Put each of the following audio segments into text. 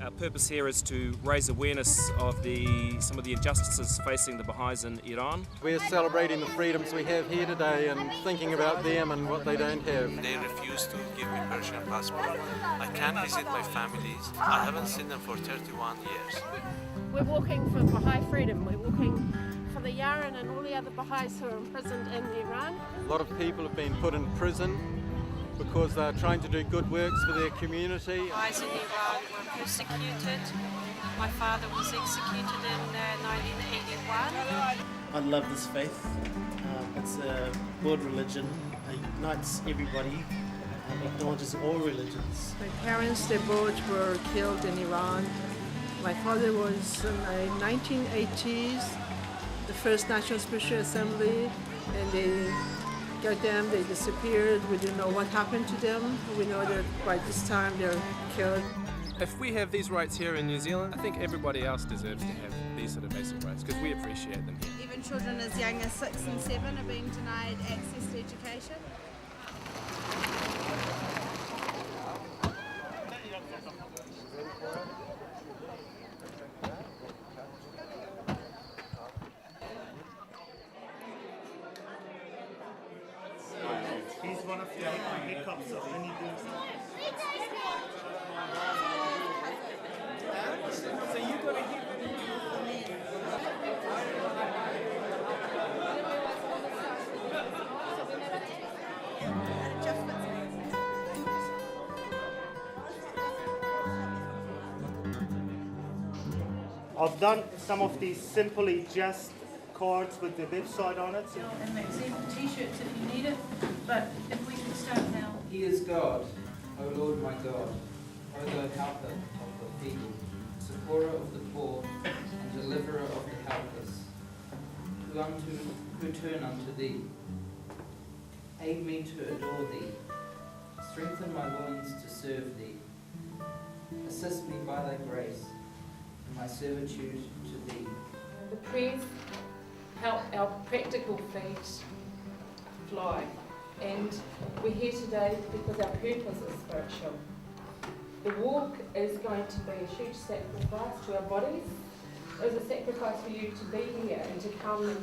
Our purpose here is to raise awareness of some of the injustices facing the Baha'is in Iran. We're celebrating the freedoms we have here today and thinking about them and what they don't have. They refuse to give me Persian passport. I can't visit my families. I haven't seen them for 31 years. We're walking for Baha'i freedom. We're walking for the Yaran and all the other Baha'is who are imprisoned in Iran. A lot of people have been put in prison because they're trying to do good works for their community. Baha'is in Iran were persecuted. My father was executed in 1981. I love this faith. It's a world religion. It unites everybody. Acknowledges all religions. My parents, they both were killed in Iran. My father was in the 1980s, the first National Special Assembly, and they got them, they disappeared. We didn't know what happened to them. We know that by this time they're killed. If we have these rights here in New Zealand, I think everybody else deserves to have these sort of basic rights because we appreciate them here. Even children as young as 6 and 7 are being denied access to education. He's one of the hiccups of many things. So you got to hear. I've done some of these simply just cards with the website on it. And magazine t-shirts if you need it, but if we can start now. He is God, O Lord my God, O the helper of the feeble, supporter of the poor, and deliverer of the helpless, who turn unto thee. Aid me to adore thee, strengthen my loins to serve thee. Assist me by thy grace, in my servitude to thee. The prayers help our practical feet fly, and we're here today because our purpose is spiritual. The walk is going to be a huge sacrifice to our bodies. It is a sacrifice for you to be here and to come,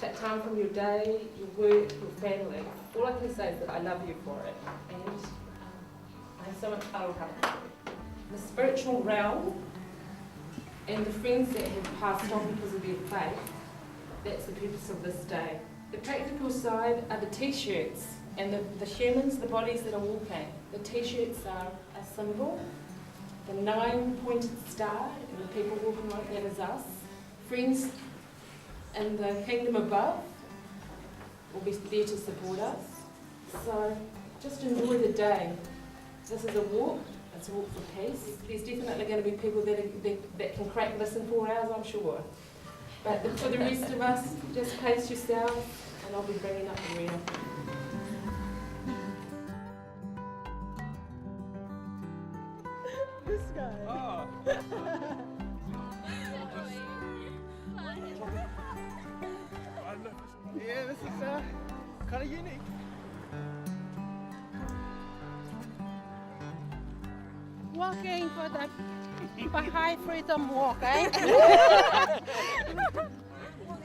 take time from your day, your work, your family. All I can say is that I love you for it, and I have so much aroha for you. The spiritual realm and the friends that have passed on because of their faith, that's the purpose of this day. The practical side are the t-shirts and the humans, the bodies that are walking. The t-shirts are a symbol, the 9-pointed star, and the people walking like that is us. Friends in the kingdom above will be there to support us. So just enjoy the day. This is a walk. It's a walk for peace. There's definitely going to be people that can crack this in 4 hours, I'm sure. But for the rest of us, just pace yourselves, and I'll be bringing up the rear. This guy. Oh. Yeah, this is kind of unique. Walking for the Baha'i freedom walk, eh?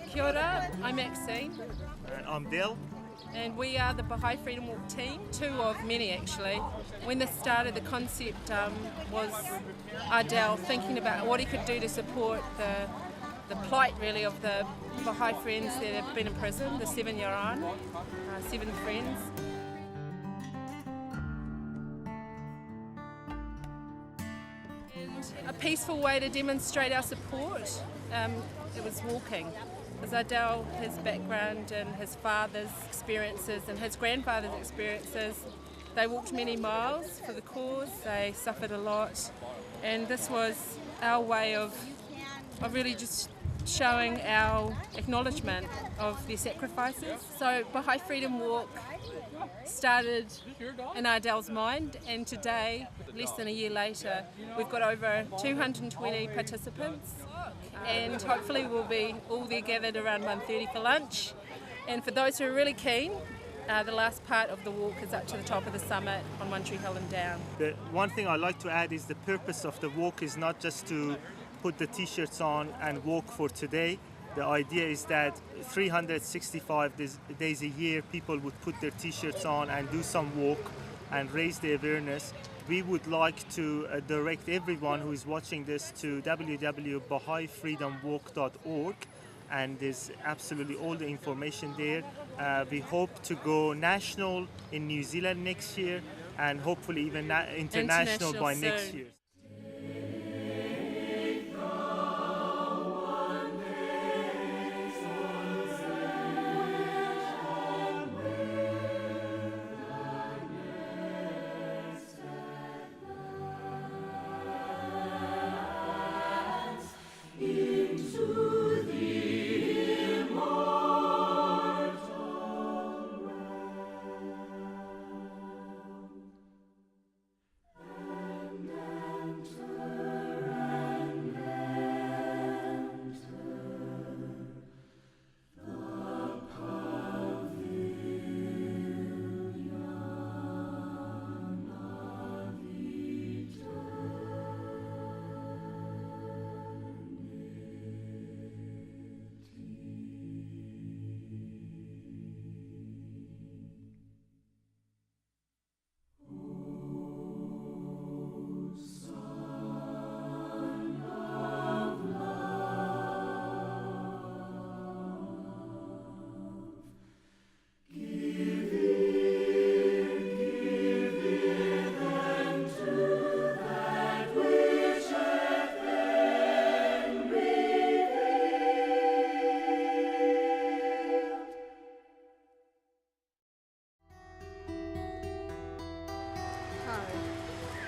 Kia ora, I'm Maxine. And I'm Dale. And we are the Baha'i Freedom Walk team, 2 of many actually. When this started, the concept was Ardell thinking about what he could do to support the plight really of the Baha'i friends that have been in prison, the 7 Yaran, 7 friends. A peaceful way to demonstrate our support, it was walking. As Ardell, his background and his father's experiences and his grandfather's experiences, they walked many miles for the cause, they suffered a lot, and this was our way of really just showing our acknowledgement of their sacrifices. So Baha'i Freedom Walk started in Ardell's mind, and today, less than a year later, we've got over 220 participants, and hopefully we'll be all there gathered around 1:30 for lunch. And for those who are really keen, The last part of the walk is up to the top of the summit on One Tree Hill and down. The one thing I'd like to add is the purpose of the walk is not just to put the t-shirts on and walk for today. The idea is that 365 days a year people would put their t-shirts on and do some walk and raise the awareness. We would like to direct everyone who is watching this to www.baha'ifreedomwalk.org, and there's absolutely all the information there. We hope to go national in New Zealand next year and hopefully even international by soon. next year.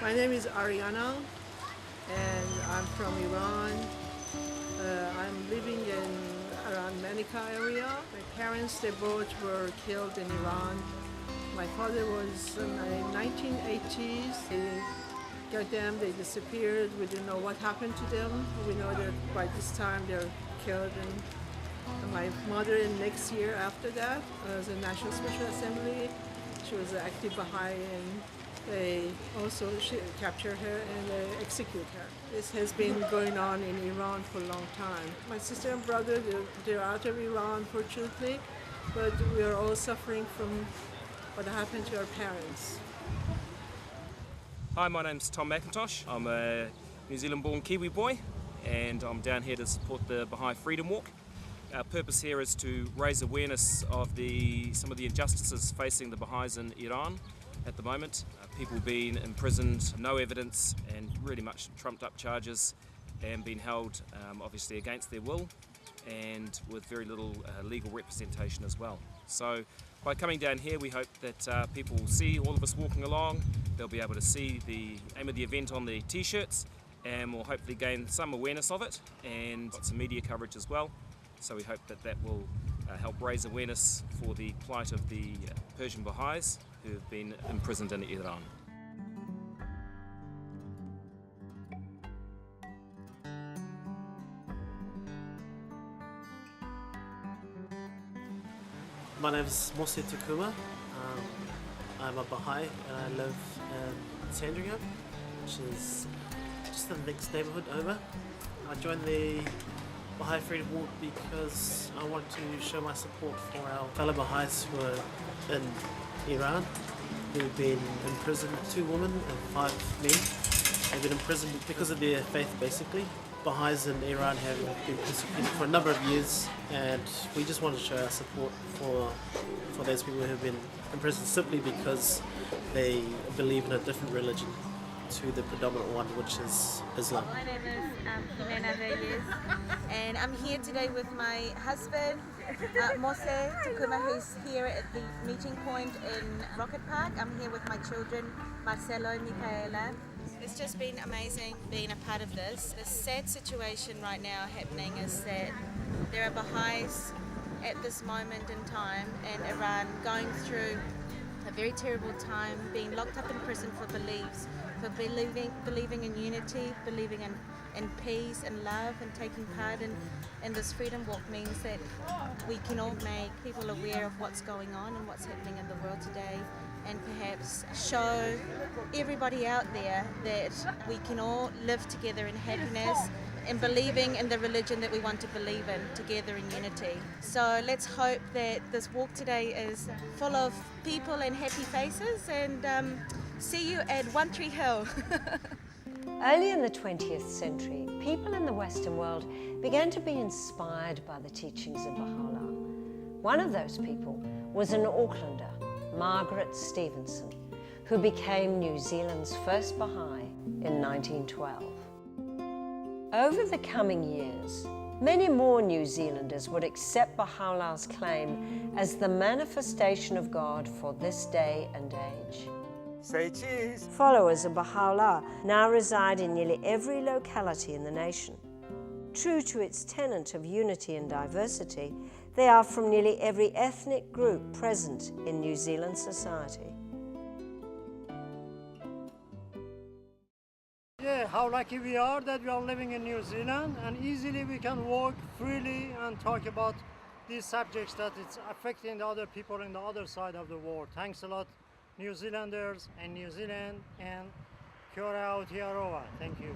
My name is Ariana and I'm from Iran. I'm living in around Manica area. My parents, they both were killed in Iran. My father was in the 1980s. They got them, they disappeared. We didn't know what happened to them. We know that by this time they're killed. And my mother, in next year after that, was in National Special Assembly. She was an active Baha'i, and they also captured her and execute her. This has been going on in Iran for a long time. My sister and brother, they're out of Iran, fortunately, but we are all suffering from what happened to our parents. Hi, my name's Tom McIntosh. I'm a New Zealand-born Kiwi boy, and I'm down here to support the Baha'i Freedom Walk. Our purpose here is to raise awareness of some of the injustices facing the Baha'is in Iran at the moment. People being imprisoned, no evidence, and really much trumped up charges, and being held obviously against their will, and with very little legal representation as well. So by coming down here, we hope that people will see all of us walking along. They'll be able to see the aim of the event on the t-shirts, and we'll hopefully gain some awareness of it and got some media coverage as well. So we hope that that will help raise awareness for the plight of the Persian Baha'is who have been imprisoned in Iran. My name is Mose Tukuma. I'm a Baha'i and I live in Sandringham, which is just the next neighbourhood over. I joined the Baha'i Freedom Walk because I want to show my support for our fellow Baha'is who are in Iran, who've been imprisoned, 2 women and 5 men. They've been imprisoned because of their faith, basically. Baha'is in Iran have been persecuted for a number of years, and we just want to show our support for those people who have been imprisoned simply because they believe in a different religion to the predominant one, which is Islam. My name is Jimena Reyes, and I'm here today with my husband, Mose Tukuma, who's here at the meeting point in Rocket Park. I'm here with my children, Marcelo, Micaela. It's just been amazing being a part of this. The sad situation right now happening is that there are Baha'is at this moment in time in Iran going through a very terrible time, being locked up in prison for beliefs, for believing in unity, believing in in peace and love, and taking part in this freedom walk means that we can all make people aware of what's going on and what's happening in the world today, and perhaps show everybody out there that we can all live together in happiness and believing in the religion that we want to believe in together in unity. So let's hope that this walk today is full of people and happy faces, and see you at 13 Hill. Early in the 20th century, people in the Western world began to be inspired by the teachings of Baha'u'llah. One of those people was an Aucklander, Margaret Stevenson, who became New Zealand's first Baha'i in 1912. Over the coming years, many more New Zealanders would accept Baha'u'llah's claim as the manifestation of God for this day and age. Say cheese! Followers of Baha'u'llah now reside in nearly every locality in the nation. True to its tenet of unity and diversity, they are from nearly every ethnic group present in New Zealand society. Yeah, how lucky we are that we are living in New Zealand, and easily we can walk freely and talk about these subjects that it's affecting the other people in the other side of the world. Thanks a lot, New Zealanders and New Zealand, and Kia ora Aotearoa. Thank you.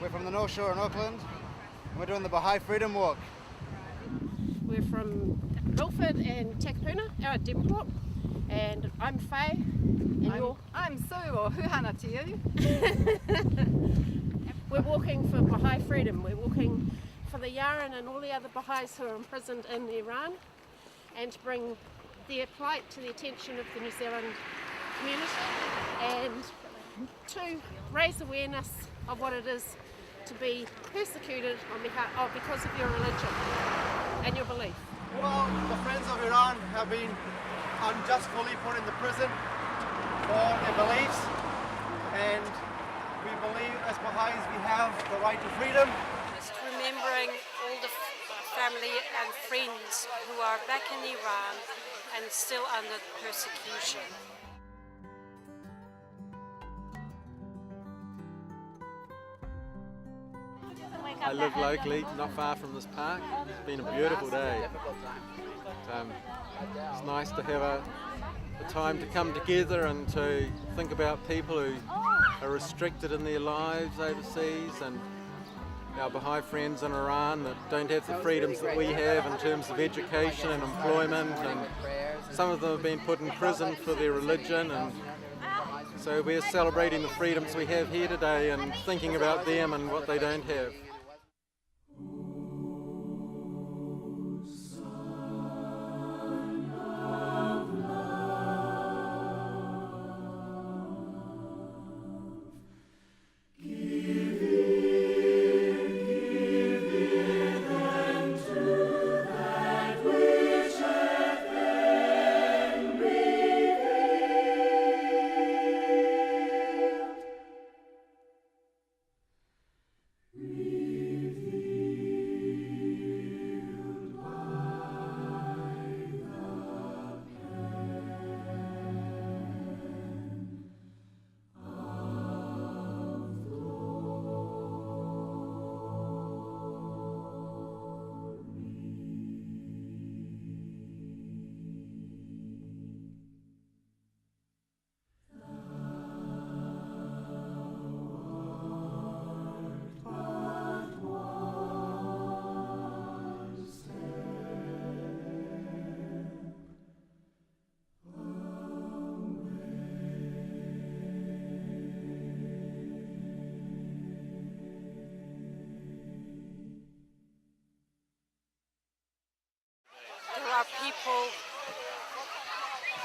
We're from the North Shore in Auckland, and we're doing the Baha'i Freedom Walk. We're from Milford and Takapuna, Devonport, and I'm Faye. And I'm Sue, or Huhana to you. We're walking for Baha'i freedom. We're walking for the Yaran and all the other Baha'is who are imprisoned in Iran, and to bring their plight to the attention of the New Zealand community, and to raise awareness of what it is to be persecuted because of your religion and your belief. Well, the Friends of Iran have been unjustly put in the prison for their beliefs, and we believe as Baha'is we have the right to freedom. Just remembering all the family and friends who are back in Iran and still under persecution. I live locally, not far from this park. It's been a beautiful day. It's nice to have a time to come together and to think about people who are restricted in their lives overseas, and our Baha'i friends in Iran that don't have the freedoms that we have in terms of education and employment, and some of them have been put in prison for their religion, and so we're celebrating the freedoms we have here today and thinking about them and what they don't have. There are people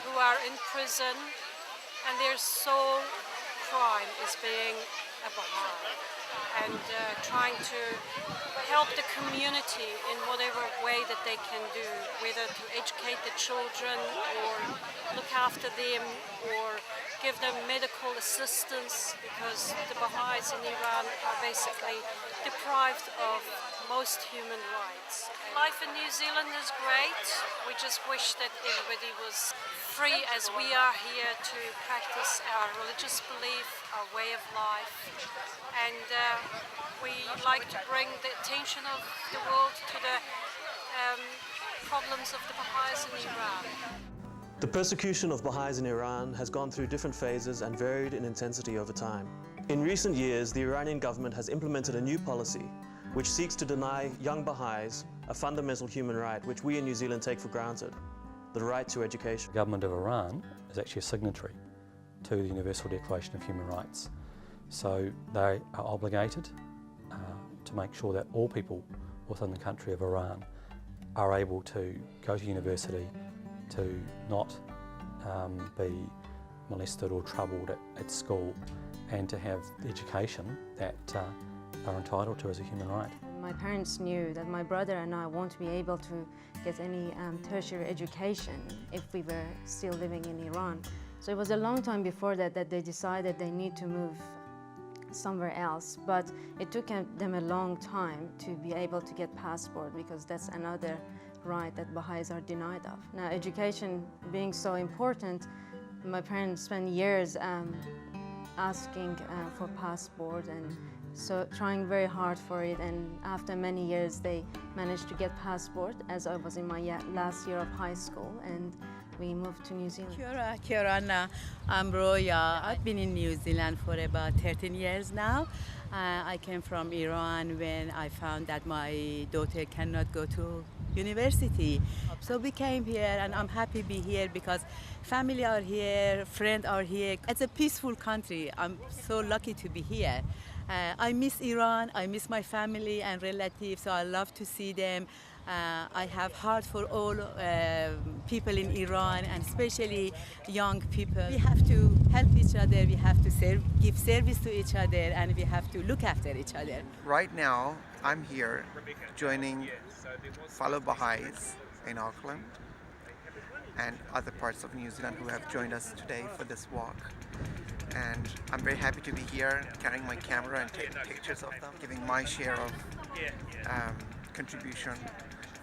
who are in prison and their sole crime is being a Baha'i, and trying to help the community in whatever way that they can do, whether to educate the children or look after them or give them medical assistance, because the Baha'is in Iran are basically deprived of most human rights. Life in New Zealand is great. We just wish that everybody was free as we are here to practice our religious belief, our way of life. And we like to bring the attention of the world to the problems of the Baha'is in Iran. The persecution of Baha'is in Iran has gone through different phases and varied in intensity over time. In recent years, the Iranian government has implemented a new policy which seeks to deny young Baha'is a fundamental human right which we in New Zealand take for granted, the right to education. The government of Iran is actually a signatory to the Universal Declaration of Human Rights. So they are obligated to make sure that all people within the country of Iran are able to go to university, to not be molested or troubled at school, and to have the education that are entitled to as a human right. My parents knew that my brother and I won't be able to get any tertiary education if we were still living in Iran. So it was a long time before that they decided they need to move somewhere else, but it took them a long time to be able to get passport, because that's another right that Baha'is are denied of. Now, education being so important, my parents spent years asking for passport, and so trying very hard for it, and after many years they managed to get passport as I was in my last year of high school, and we moved to New Zealand. Kia ora, I'm Roya. I've been in New Zealand for about 13 years now. I came from Iran when I found that my daughter cannot go to university. So we came here, and I'm happy to be here because family are here, friends are here. It's a peaceful country. I'm so lucky to be here. I miss Iran, I miss my family and relatives, so I love to see them. I have heart for all people in Iran, and especially young people. We have to help each other, we have to give service to each other, and we have to look after each other. Right now, I'm here joining fellow Baha'is in Auckland and other parts of New Zealand who have joined us today for this walk. And I'm very happy to be here, carrying my camera and taking pictures of them, giving my share of contribution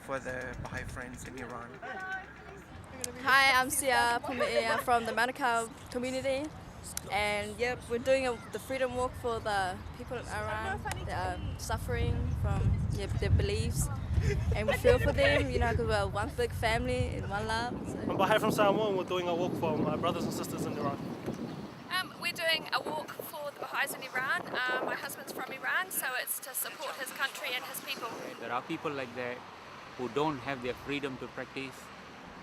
for the Baha'i friends in Iran. Hi, I'm Sia Pume'ea from the Manukau community, and yep, we're doing the Freedom Walk for the people in Iran that are suffering from their beliefs, and we feel for them, you know, because we're one big family in one love. So. I'm Baha'i from Samoa, and we're doing a walk for my brothers and sisters in Iran. We're doing a walk for the Baha'is in Iran. My husband's from Iran, so it's to support his country and his people. There are people like that who don't have their freedom to practice,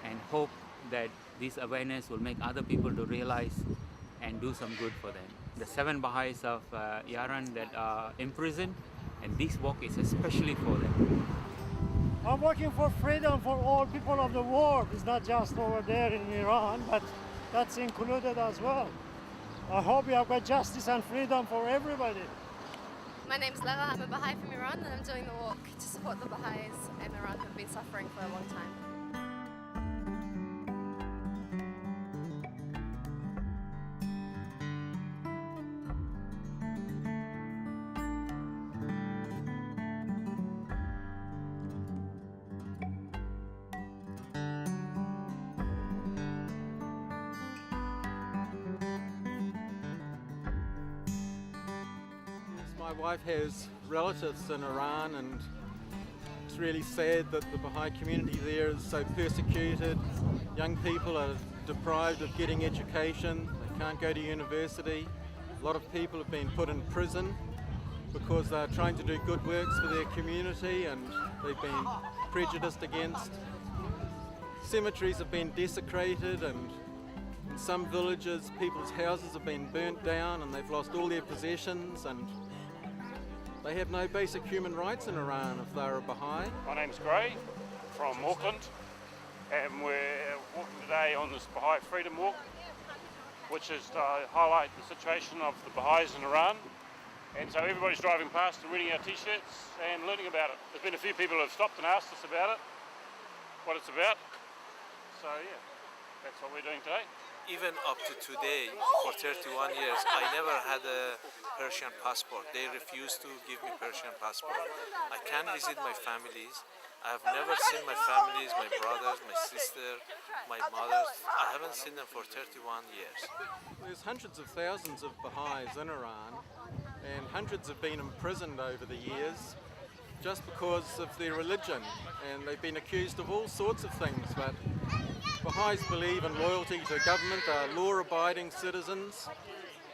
and hope that this awareness will make other people to realize and do some good for them. The 7 Baha'is of Iran that are imprisoned, and this walk is especially for them. I'm working for freedom for all people of the world. It's not just over there in Iran, but that's included as well. I hope we have got justice and freedom for everybody. My name's Lara, I'm a Baha'i from Iran, and I'm doing the walk to support the Baha'is in Iran who have been suffering for a long time. My wife has relatives in Iran, and it's really sad that the Baha'i community there is so persecuted. Young people are deprived of getting education, they can't go to university. A lot of people have been put in prison because they're trying to do good works for their community, and they've been prejudiced against. Cemeteries have been desecrated, and in some villages people's houses have been burnt down and they've lost all their possessions, and they have no basic human rights in Iran if they're a Baha'i. My name's Gray from Auckland, and we're walking today on this Baha'i Freedom Walk, which is to highlight the situation of the Baha'is in Iran. And so everybody's driving past and reading our t-shirts and learning about it. There's been a few people who have stopped and asked us about it, what it's about. So yeah, that's what we're doing today. even up to today, for 31 years, I never had a Persian passport. They refused to give me Persian passport. I can't visit my families. I have never seen my families, my brothers, my sister, my mothers. I haven't seen them for 31 years. There's hundreds of thousands of Baha'is in Iran, and hundreds have been imprisoned over the years just because of their religion, and they've been accused of all sorts of things, but Baha'is believe in loyalty to government, are law-abiding citizens,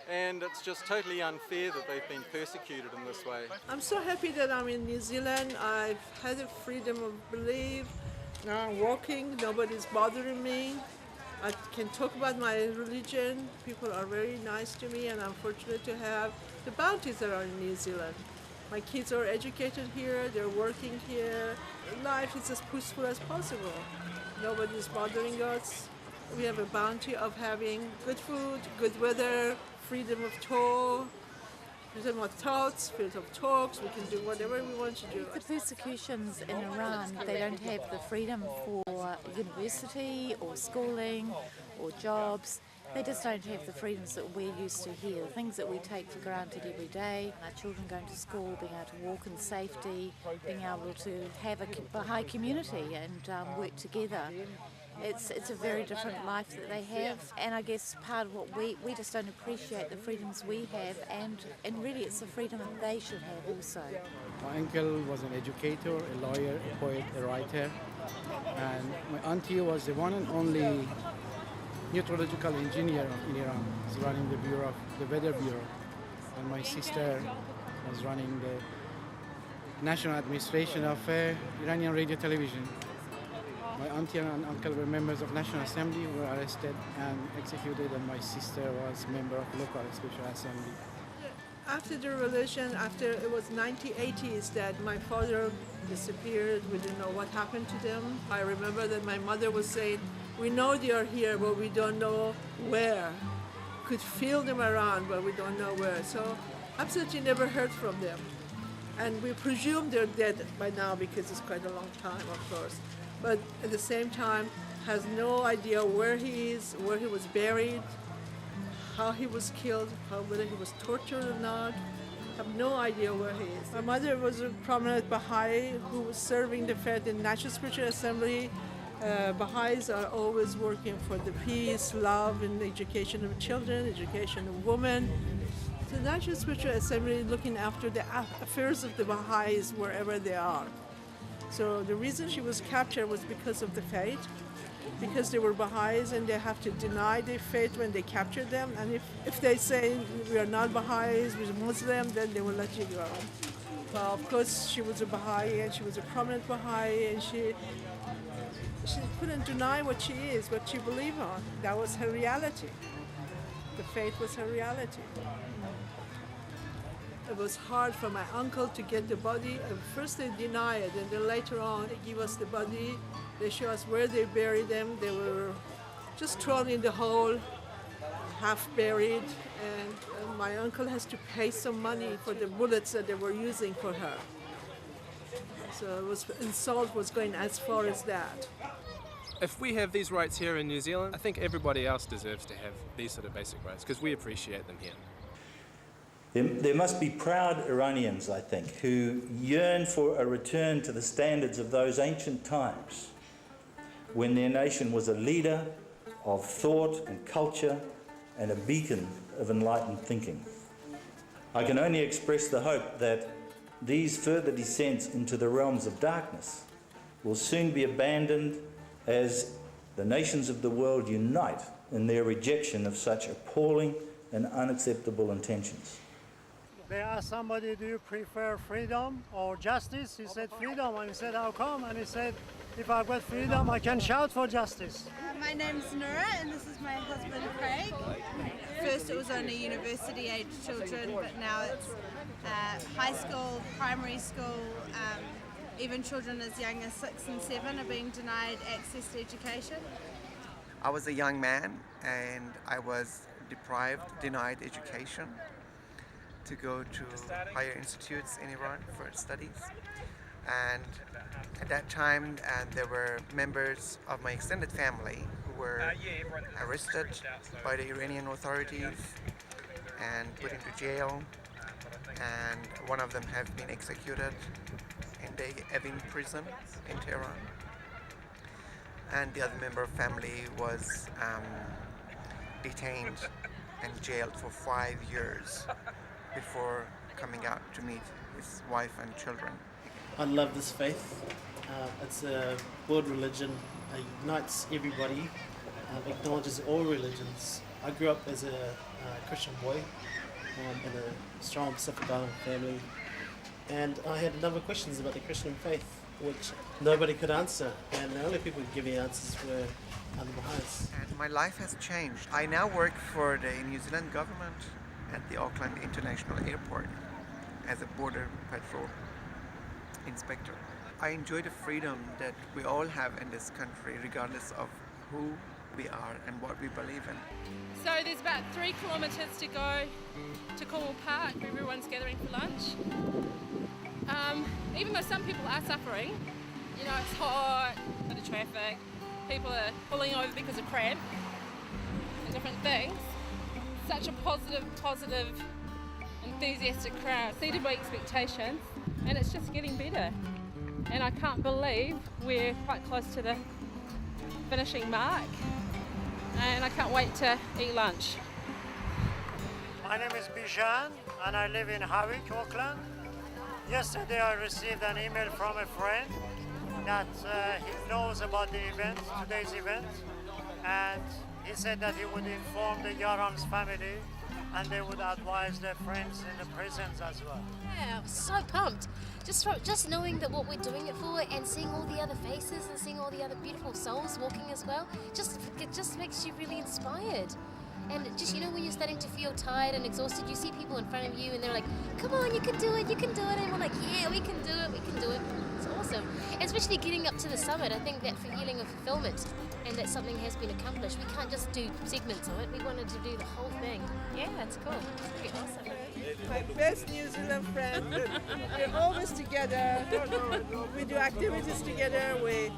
and it's just totally unfair that they've been persecuted in this way. I'm so happy that I'm in New Zealand. I've had the freedom of belief. Now I'm walking, nobody's bothering me. I can talk about my religion. People are very nice to me, and I'm fortunate to have the bounties that are in New Zealand. My kids are educated here, they're working here. Life is as peaceful as possible. Nobody's bothering us. We have a bounty of having good food, good weather, freedom of thought, freedom of thoughts, freedom of talks. We can do whatever we want to do. The persecutions in Iran, they don't have the freedom for university or schooling or jobs. They just don't have the freedoms that we're used to here, the things that we take for granted every day. Our children going to school, being able to walk in safety, being able to have a Baha'i community and work together. It's a very different life that they have, and I guess part of what we just don't appreciate the freedoms we have, and really it's the freedom that they should have also. My uncle was an educator, a lawyer, a poet, a writer, and my auntie was the one and only meteorological engineer in Iran. She's running the bureau, the weather bureau, and my sister was running the national administration of Iranian radio television. My auntie and uncle were members of National Assembly, were arrested and executed, and my sister was member of local special assembly. After the revolution, after it was 1980s that my father disappeared, we didn't know what happened to them. I remember that my mother was saying, we know they are here, but we don't know where. Could feel them around, but we don't know where. So absolutely never heard from them. And we presume they're dead by now because it's quite a long time, of course. But at the same time, has no idea where he is, where he was buried, how he was killed, whether he was tortured or not. Have no idea where he is. My mother was a prominent Baha'i who was serving the faith in National Spiritual Assembly. Baha'is are always working for the peace, love, and education of children, education of women. The National Spiritual Assembly is looking after the affairs of the Baha'is wherever they are. So the reason she was captured was because of the faith, because they were Baha'is and they have to deny their faith when they capture them. And if they say we are not Baha'is, we're Muslim, then they will let you go. Well, of course, she was a Baha'i and she was a prominent Baha'i, and she couldn't deny what she is, what she believed on. That was her reality. The faith was her reality. It was hard for my uncle to get the body. First they deny it, and then later on they give us the body. They show us where they buried them. They were just thrown in the hole, half buried, and my uncle has to pay some money for the bullets that they were using for her. So insult was going as far as that. If we have these rights here in New Zealand, I think everybody else deserves to have these sort of basic rights because we appreciate them here. There must be proud Iranians, I think, who yearn for a return to the standards of those ancient times when their nation was a leader of thought and culture and a beacon of enlightened thinking. I can only express the hope that these further descents into the realms of darkness will soon be abandoned as the nations of the world unite in their rejection of such appalling and unacceptable intentions. They asked somebody, do you prefer freedom or justice? He said freedom, and he said, how come? And he said, if I've got freedom, I can shout for justice. My name's Nura, and this is my husband Craig. First it was only university-age children, but now it's high school, primary school, even children as young as 6 and 7 are being denied access to education. I was a young man and I was denied education to go to higher institutes in Iran for studies. And at that time, there were members of my extended family who were arrested by the Iranian authorities and put into jail. And one of them have been executed in the Evin prison in Tehran. And the other member of family was detained and jailed for 5 years before coming out to meet his wife and children. I love this faith. It's a world religion. It unites everybody. Acknowledges all religions. I grew up as a Christian boy in a strong Pacific Island family, and I had a number of questions about the Christian faith, which nobody could answer, and the only people who could give me answers were the Baha'is. And my life has changed. I now work for the New Zealand government at the Auckland International Airport as a border patrol inspector. I enjoy the freedom that we all have in this country, regardless of who we are and what we believe in. So there's about 3 kilometres to go to Cornwall Park, where everyone's gathering for lunch. Even though some people are suffering, you know, it's hot, a bit of traffic, people are pulling over because of crab and different things. Such a positive, enthusiastic crowd. Exceeded my expectations, and it's just getting better. And I can't believe we're quite close to the finishing mark, and I can't wait to eat lunch. My name is Bijan and I live in Hawick, Auckland. Yesterday I received an email from a friend that he knows about the event, today's event, and he said that he would inform the Yaran's family and they would advise their friends in the prisons as well. Yeah, I was so pumped. Just knowing that what we're doing it for, and seeing all the other faces and seeing all the other beautiful souls walking as well, it just makes you really inspired. And just, you know, when you're starting to feel tired and exhausted, you see people in front of you and they're like, come on, you can do it, and we're like, yeah, we can do it. It's awesome. And especially getting up to the summit, I think that feeling of fulfillment and that something has been accomplished. We can't just do segments of it, we wanted to do the whole thing. Yeah, it's cool. It's pretty awesome. My best New Zealand friend. We're always together. We do activities together. We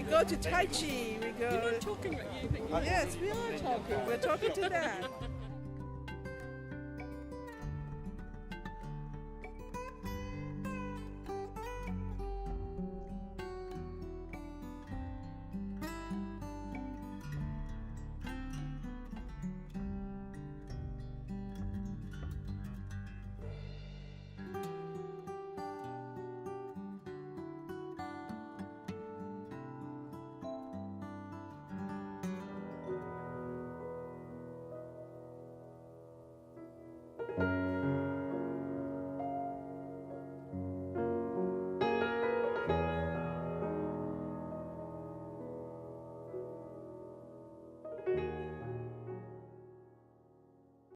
go to Tai Chi. We go. You're not talking. Yes, we are talking. We're talking to them.